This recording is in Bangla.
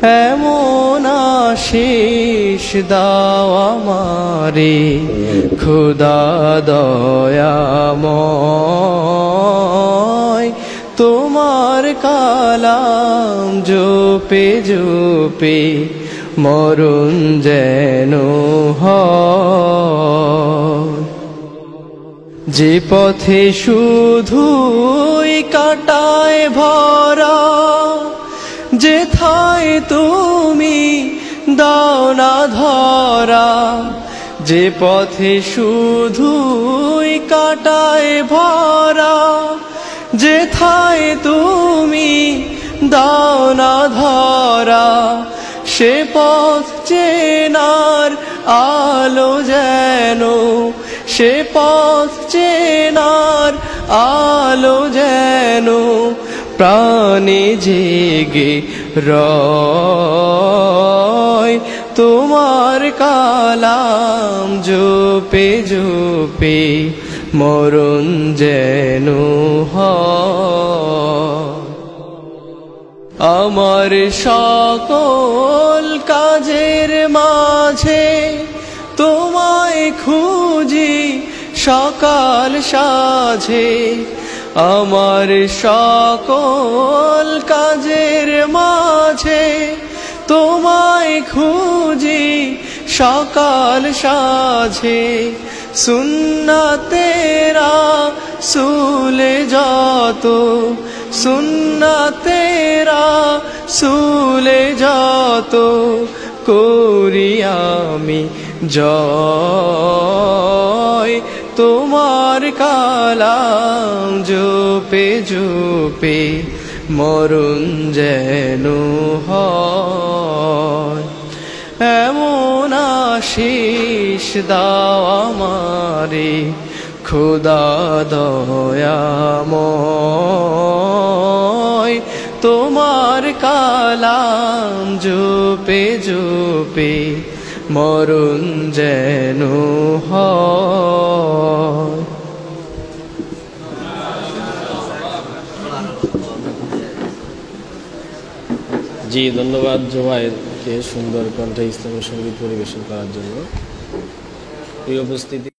এমন আশিস দাও আমারে খোদা দয়াময়, তোমার কালাম জপে জপে মরণ যেন হয়। যে পথে শুধুই কাটায় ভরা, যেথায় তুমি দাও না ধরা। যে পথে শুধুই কাটায় ভরা, যেথায় তুমি দাও না ধরা। সে পথ চেনার আলো যেন, সে পথ চেনার আলো যেন প্রাণে জেগে রয়। তোমার কালাম জপে জপে মরণ যেন হয়। আমার সকল কাজের মাঝে তোমায় খুঁজি সকাল সাঁঝে। আমার সকল কাজের মাঝে তোমায় খুঁজি সকাল সাঁঝে। সুন্নাতেরা সুলে যত, সুন্নাতেরা সুলে যত করি আমি জয়। তোমার কালাম জপে জপে মরণ যেন হয়। এমন আশিস দাও আমারে খোদা দয়াময়, তোমার কালাম জপে জপে মরণ যেন হয়। জি, ধন্যবাদ জুবাইরকে সুন্দর কণ্ঠে ইসলামী সঙ্গীত পরিবেশন করার জন্য। এই উপস্থিতি